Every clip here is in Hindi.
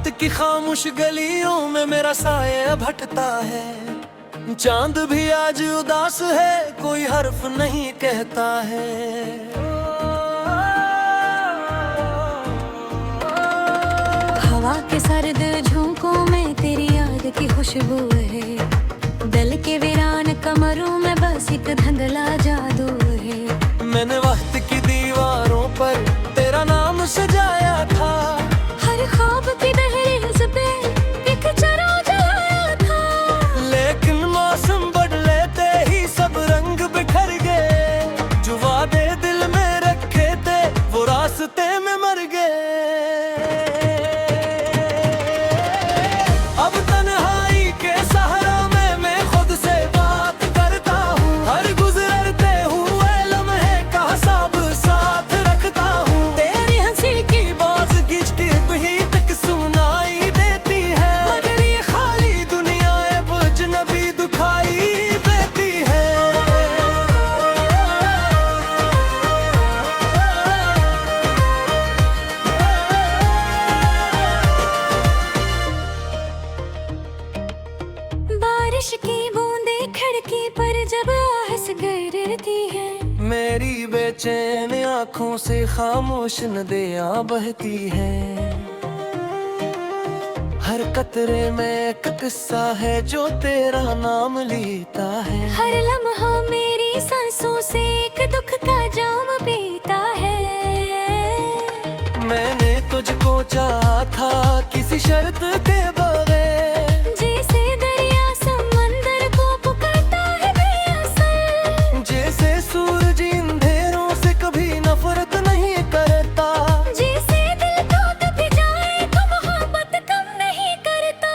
रात की खामोश गलियों में मेरा साया भटकता है। चांद भी आज उदास है, कोई हर्फ नहीं कहता है। हवा के सर्द झोंकों में तेरी याद की खुशबू है। दिल के वीरान कमरों में बस एक धुंधला जादू है। मैंने वक्त की दीवारों पर तेरा नाम सजाया था। हर ख्वाब की दहलीज पे एक चरा जलाया था। लेकिन मौसम बदलते ही सब रंग बिखर गए। जो वादे दिल में रखे थे वो रास्ते में मर गए। अब तन्हाई के सहारा में मैं खुद से बात करता हूँ। हर गुजरते हुए लम्हे का सब साथ रखता हूँ। तेरी हंसी की बात गिजती भी तक सुनाई देती है। मगर ये खाली दुनिया अब अजनबी दुखाई देती है। बारिश की बूंदें खिड़की पर जब आहस गिरती है। मेरी बेचैन आँखों से खामोश नदियाँ बहती हैं। हर कतरे में एक किस्सा है जो तेरा नाम लेता है। हर लम्हा मेरी सांसों से एक दुख का जाम पीता है। मैंने तुझको चाहा था किसी शर्त के बगैर। जैसे दरिया समंदर को पुकारता है बेअसर। जैसे सूरज अंधेरों से कभी नफरत नहीं करता। जैसे दिल टूट भी जाए तो मोहब्बत कम नहीं करता।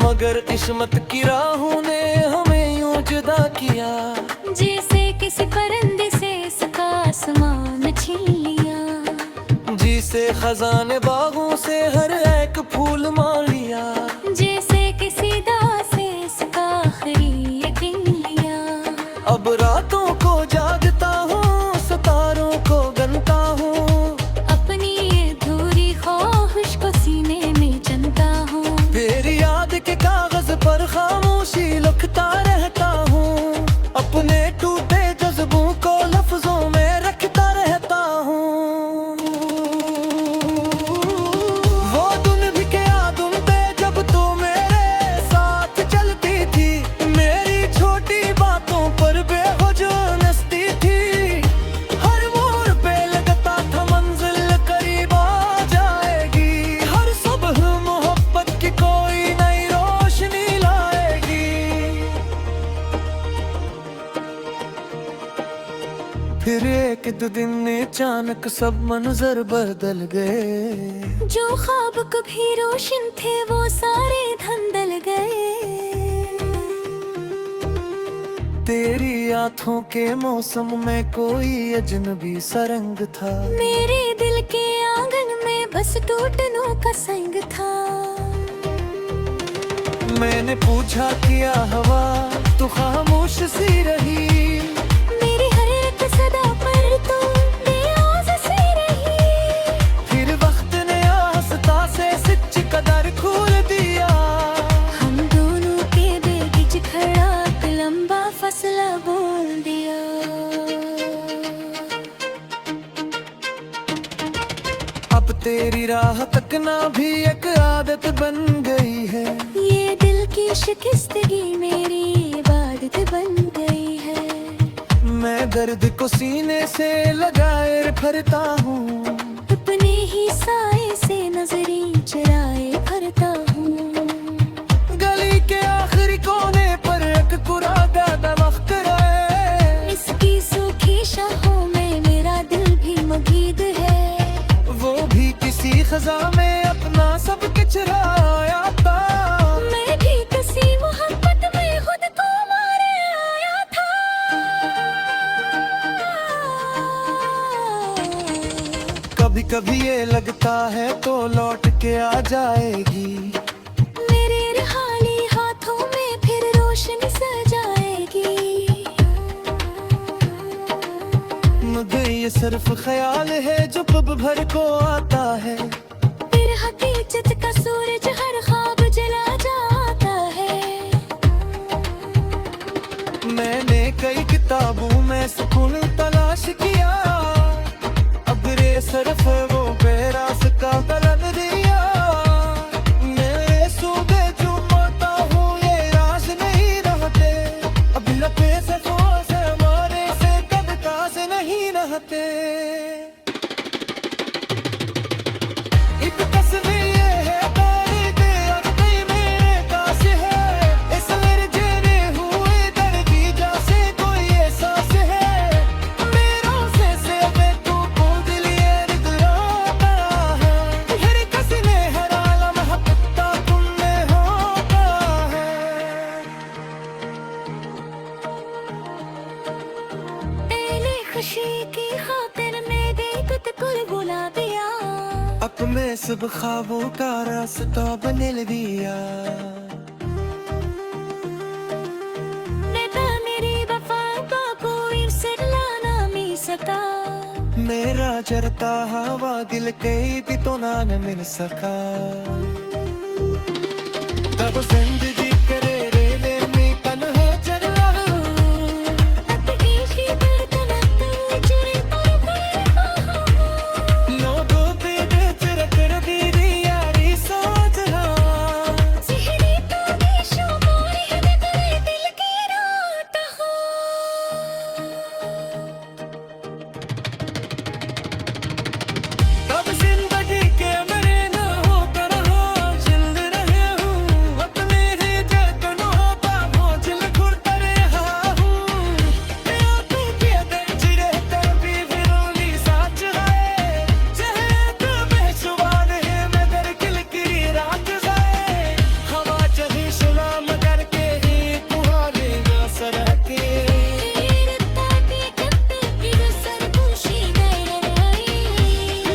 मगर किस्मत की राहों ने हमें यूं जुदा किया। जैसे किसी परिंदे से इसका आसमान छीन लिया। जिसे खजाने बागों से हर एक फूल मान लिया। जैसे किसी दास से इसका आखिरी यकीन लिया। अब रातों को जागता हूँ, सितारों को गनता हूँ। अपनी ये अधूरी ख्वाहिश को सीने में चनता हूँ। फिर याद के कागज पर खामोशी लिखता रहता हूँ। अपने टूटे जज्बों को लफ्जों में रखता रहता हूँ। वो दिन भी क्या तुम पे जब तू मेरे साथ चलती थी। मेरी छोटी बातों पर बेवजह हंसती थी। हर मोड़ पे लगता था मंजिल करीब आ जाएगी। हर सुबह मोहब्बत की कोई नई रोशनी लाएगी। फिर एक दो दिन अचानक सब मंजर बदल गए। जो ख्वाब कभी रोशन थे वो सारे धंधल गए। तेरी आँखों के मौसम में कोई अजनबी सा रंग था। मेरे दिल के आंगन में बस टूटनों का संग था। मैंने पूछा किया हवा तू खामोश सी रही। मेरी हर एक सदा पर तू बेआवाज़ सी रही। फिर वक्त ने आस्था से सच्ची कदर खोल दिया। हम दोनों के बीच खड़ा एक लंबा फसला बोल दिया। अब तेरी राह तकना भी एक आदत बन गई है। ये दिल की शिकस्तगी मेरी इबादत बन गई है। मैं दर्द को सीने से लगाए फिरता हूँ। अपने ही साए से नजरें चराए भरता हूँ। गली के आखिरी कोने पर एक कुरादा दमख्त है। इसकी सूखी शाखों में मेरा दिल भी मगीद है। वो भी किसी खजा में अपना सब कुछ चुराया था। मैं भी किसी मोहब्बत में खुद को मारे आया था। कभी कभी ये लगता है तो लौट के आ जाएगी। मेरे रहाली हाथों में फिर रोशनी सजाएगी। गई ये सिर्फ ख्याल है जो पब भर को आता है। फिर हकीकत का सूरज हर ख्वाब जला जाता है। मैंने कई किताबों में सुकून तलाश किया, अब रे सिर्फ वो बेरास का तलब दिया। मेरे सूबे जो माता हूँ ये राज नहीं रहते, अब लपे से हमारे से कविता से नहीं रहते। एक तस्वीर ये है तारी दे और कई मेरे काश है, इस लरझे हुए दर्द जैसे कोई एहसास है। मेरा से मैं तू बोल दिल ये रिदराता है, हर किसी ने हर आलम हपता तुमने होता है। पहले खुशी की खातिर मेरे कुल बुला दिया, अब मैं सब ख्वाबों का रास्ता बदल दिया। नेता मेरी वफा का कोई सिला ना मिल सका। मेरा जरता हवा दिल कहीं भी तो ना मिल सका। तब जिंदगी करे रेले में तन्हा चला, लोगों पे बेचर कर दी यारी सोच हाँ। तब जिंदगी के मेरे न होकर हो जिंद रहे हूँ, अपने ही जतनों पा मौजिल घुरता रहा हूँ। आपे के दर्जिरे तभी फिरोली साच है, चहरे बेशुमार है मैं दर किल की रात जाए। हवा चली सलाम करके ही तुम्हारे सर के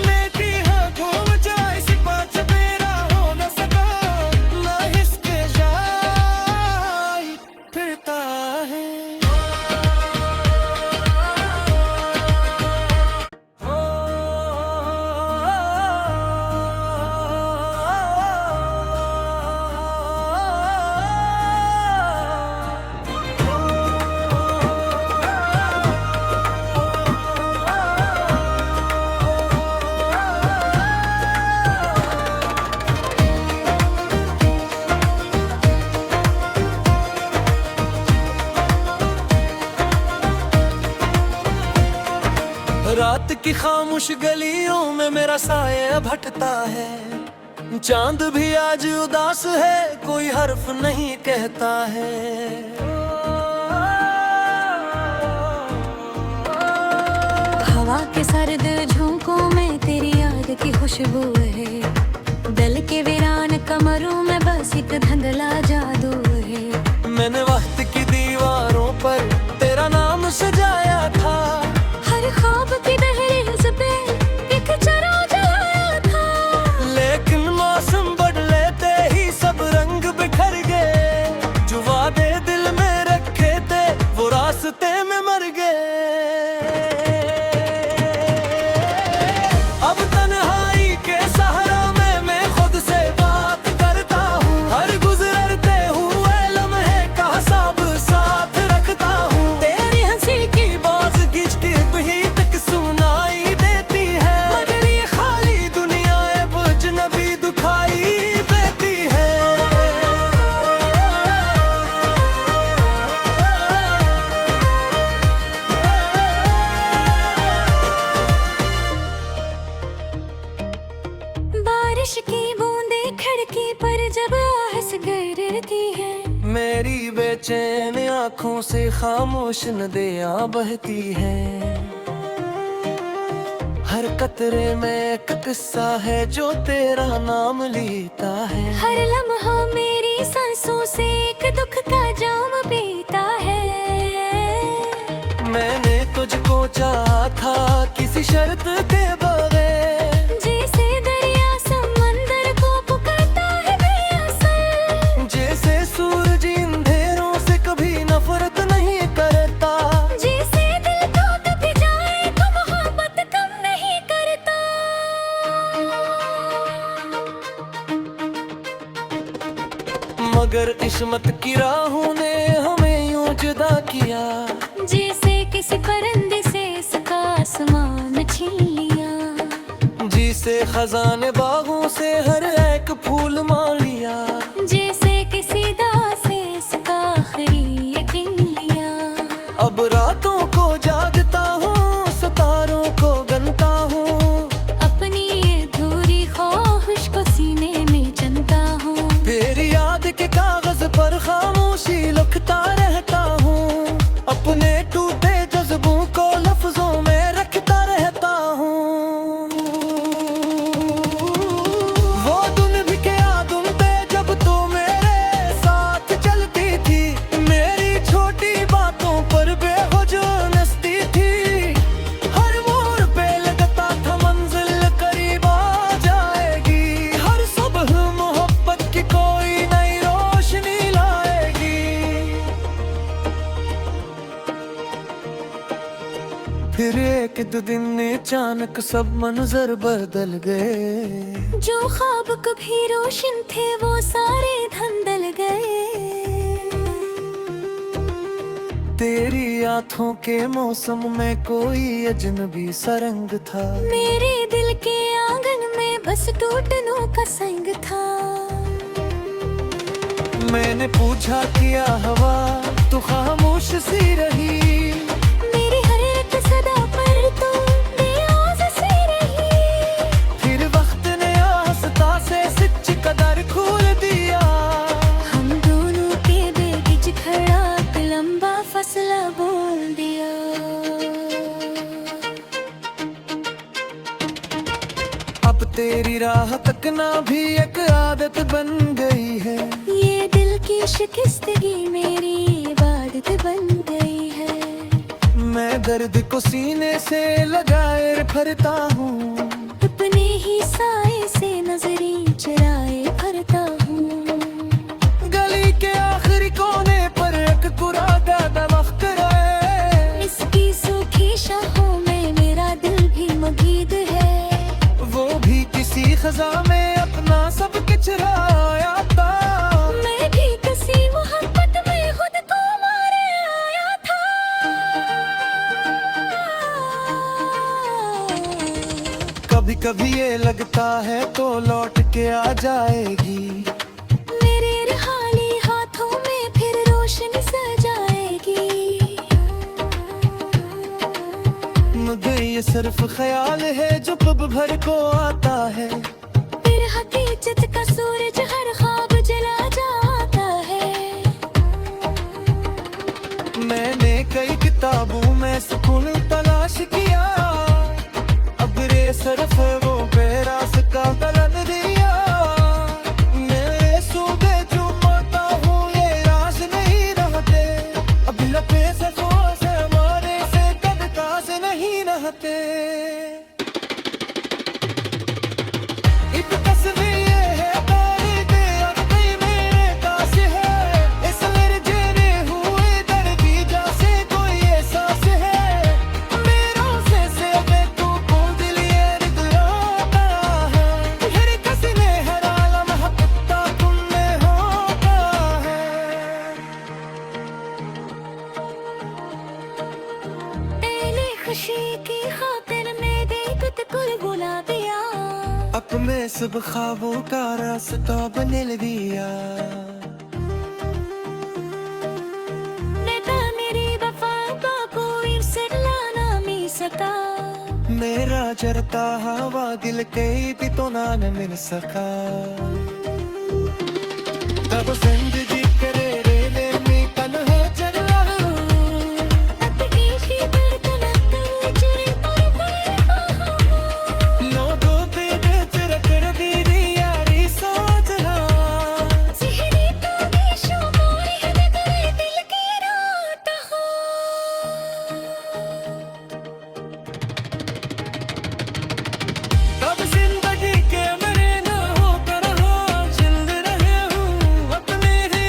लेती हाँ घूम जाए सिपा चपेरा हो न सका, ना हिसके जाए फिरता है। रात की खामोश गलियों में मेरा साया भटता है, चांद भी आज उदास है कोई हर्फ नहीं कहता है। हवा के सर्द झोंकों में तेरी याद की खुशबू है, दिल के वीरान कमरों में बस एक धुंधला जादू है। मैंने वक्त की दीवारों पर तेरा नाम सजाया था, हर ख्वाब की दहलीज पे एक चरा जलाया था। लेकिन मौसम बदलते ही सब रंग बिखर गए, जो वादे दिल में रखे थे वो रास्ते में मर गए। अब तन्हाई के सहारा में मैं खुद से बात करता हूँ, हर गुजरते हुए लम्हे का सब साथ रखता हूँ। तेरी हंसी की बाज गिचती भी तक सुनाई देती है, मगर ये खाली दुनिया अजनबी दुखाई देती है। बारिश की बूंदें खिड़की पर जब आहस गिरती है, मेरी बेचैन आँखों से खामोश नदियाँ बहती है। हर कतरे में एक किस्सा है जो तेरा नाम लेता है, हर लम्हा मेरी सांसों से एक दुख का जाम पीता है। मैंने तुझको चाहा था किसी शर्त के बगैर, जैसे दरिया समंदर को पुकारता है बेअसर, जैसे सूरज अंधेरों से कभी नफरत नहीं करता, जैसे दिल को तप जाए तो मोहब्बत मगर किस्मत की राहों ने हमें यूं जुदा किया। जैसे किसी परिंदे से इसका आसमान छीन लिया, जिसे खजाने बागों से हर एक फूल मान लिया। जैसे किसी दास से इसका आखिरी यकीन लिया। अब रातों को जागता हूँ, सितारों को गनता हूँ, अपनी ये अधूरी ख्वाहिश को सीने में चनता हूँ। फिर याद के कागज पर खामोशी लिखता रहता हूँ, अपने टूटे जज्बों को लफ्जों में रखता रहता हूँ। वो दिन भी क्या दिन थे जब तू मेरे साथ चलती थी, मेरी छोटी बातों पर बेवजह थी। हर मोड़ पे लगता था मंजिल करीब आ जाएगी, हर सुबह मोहब्बत की कोई नई रोशनी लाएगी। फिर एक दो दिन अचानक सब मंजर बदल गए, जो ख्वाब कभी रोशन थे वो सारे धंधल गए। तेरी आंखों के मौसम में कोई अजनबी सा रंग था, मेरे दिल के आंगन में बस टूटनों का संग था। मैंने पूछा किया हवा, तू खामोश सी रही, मेरी हर एक सदा पर तू बेआवाज़ सी रही। फिर वक्त ने आस्था से सच्ची कदर खोल दिया। हम दोनों के बीच खड़ा एक लंबा फसला बोल दिया। अब तेरी राह तकना भी एक आदत बन गई है, ये दिल की शिकस्तगी मेरी इबादत बन गई है। मैं दर्द को सीने से लगाए भरता हूँ, अपने ही साए से नजरी चराए भरता हूँ। गली के आखिरी कोने पर एक कुरादा दमक रहे, इसकी सूखी शाखों में मेरा दिल भी मगीद है। वो भी किसी खजा में अपना सब कुछ चुराया था। मैं भी किसी मोहब्बत में खुद को मारे आया था। कभी कभी ये लगता है तो लौट के आ जाएगी, मेरे रहाली हाथों में फिर रोशनी सजाएगी। मगर ये सिर्फ ख्याल है जो पब भर को आता है, फिर हकीकत का सूरज हर ख्वाब जला जाता है। मैंने कई किताबों में सुकून तलाश किया, अब रे सिर्फ वो बेरास का तलन दिया। मेरे सूबे जो माता हूँ ये राज नहीं रहते, अब लपे से हमारे से कदका से नहीं रहते। एक तस्वीर ये है तारी दे अब कई मेरे पास है, इस लरज़े हुए दर्दी जैसे कोई एहसास है। मेरा से तू को दिल ये रिदलाता है, हर किसी ने हर आलम हक़ता तुमने होता है। पहले खुशी की खातिर मेरे खुद को बुला दिया। अपने सब ख्वाबों का रास्ता बदल दिया। नेता मेरी वफा का कोई सिला ना मिल सका। मेरा चरता हवा दिल कहीं भी तो ना न मिल सका। तब जिंदगी करे रेले में तन्हा चल रहा हूँ, अब की धड़कन कर चुरी पर बैठा हूँ। लोगों पे बेच रखड़ दी यारी सोच रहा। सिहरी तो देशों मोरी हद करे दिल की रात हो। तब जिंदगी के मेरे ना होकर हो जिंद रहे हूँ, अपने ही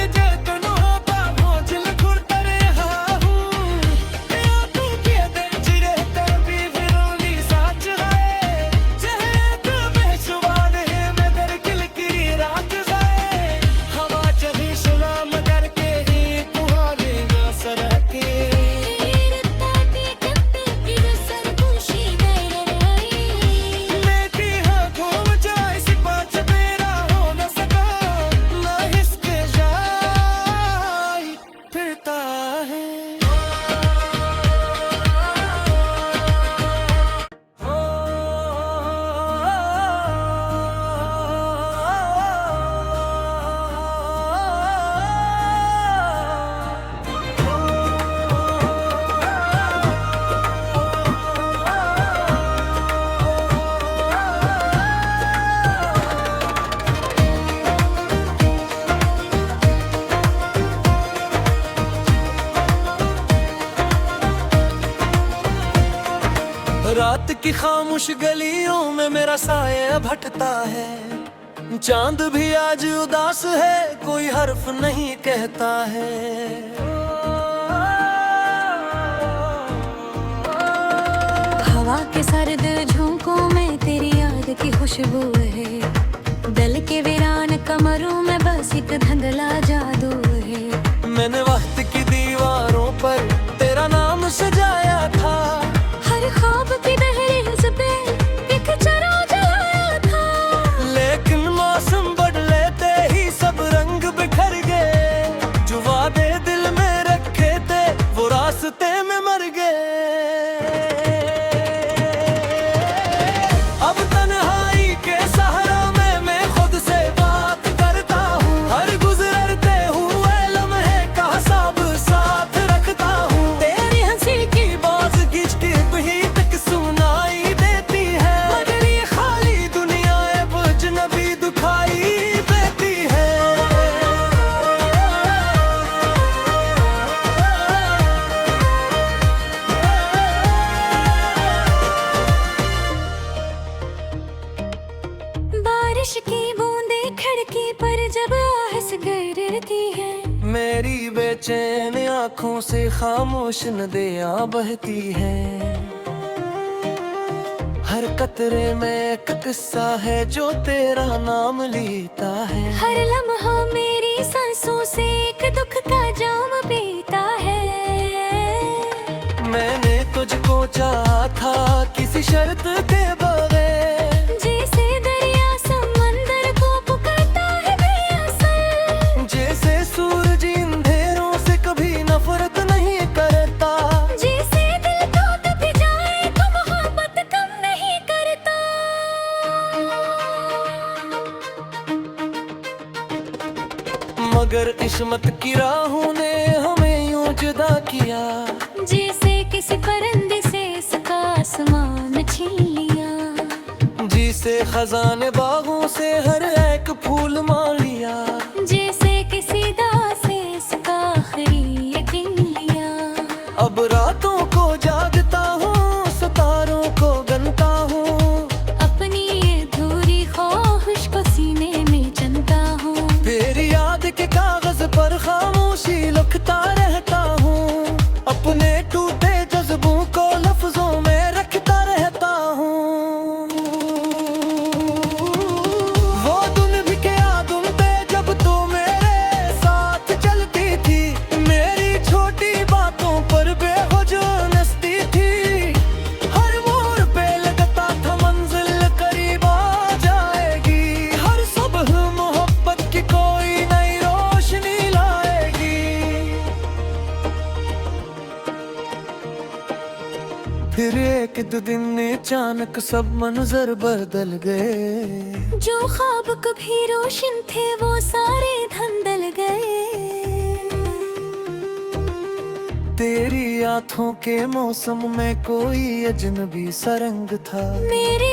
की खामोश गलियों में मेरा साया भटता है। चांद भी आज उदास है, कोई हर्फ नहीं कहता है। हवा के सर्द झोंकों में तेरी याद की खुशबू है। दिल के वीरान कमरों में बस एक धुंधला जादू है। मैंने वक्त की दीवारों पर तेरा नाम सजाया था। हर ख्वाब की दहलीज पे एक चरा जलाया था। लेकिन मौसम बदलते ही सब रंग बिखर गए। जो वादे दिल में रखे थे वो रास्ते में मर गए। अब तन्हाई के सहारा में मैं खुद से बात करता हूँ। हर गुजरते हुए लम्हे का सब साथ रखता हूँ। तेरी हंसी की बात किचकी ही तक सुनाई देती है। मगर ये खाली दुनिया अब अजनबी दुखाई देती है। बारिश की बूंदें खिड़की पर जब आहस गिरती है। मेरी बेचैन आँखों से खामोश नदियाँ बहती हैं। हर कतरे में एक किस्सा है जो तेरा नाम लेता है। हर लम्हा मेरी सांसों से एक दुख का जाम पीता है। मैंने तुझको चाहा था किसी शर्त के बगैर। जैसे दरिया समंदर को पुकारता है बेअसर। जैसे सूरज अंधेरों से कभी नफरत नहीं करता। जैसे दिल टूट भी जाए तो मोहब्बत कम नहीं करता। मगर किस्मत की राहों ने हमें यूं जुदा किया। जैसे किसी परिंदे से इसका आसमान छीन लिया। जिसे खजाने बागों से हर एक फूल मान लिया। जैसे किसी दास से इसका आखिरी यकीन लिया। अब रातों को जागता हूँ, सितारों को गनता हूँ। अपनी ये अधूरी ख्वाहिश को सीने में चनता हूँ। तेरी याद के कागज पर खामोशी लिखता रहता हूँ। अपने टूटे जज्बों को लफ्जों में रखता रहता हूँ। वो दिन भी क्या दिन थे जब तू मेरे साथ चलती थी। मेरी छोटी बातों पर बेवजह नस्ती थी। हर मोड़ पे लगता था मंजिल करीब आ जाएगी। हर सुबह मोहब्बत की कोई नई रोशनी लाएगी। फिर एक दो दिन अचानक सब मंजर बदल गए। जो ख्वाब कभी रोशन थे वो सारे धंधल गए। तेरी आंखों के मौसम में कोई अजनबी सा रंग था। मेरे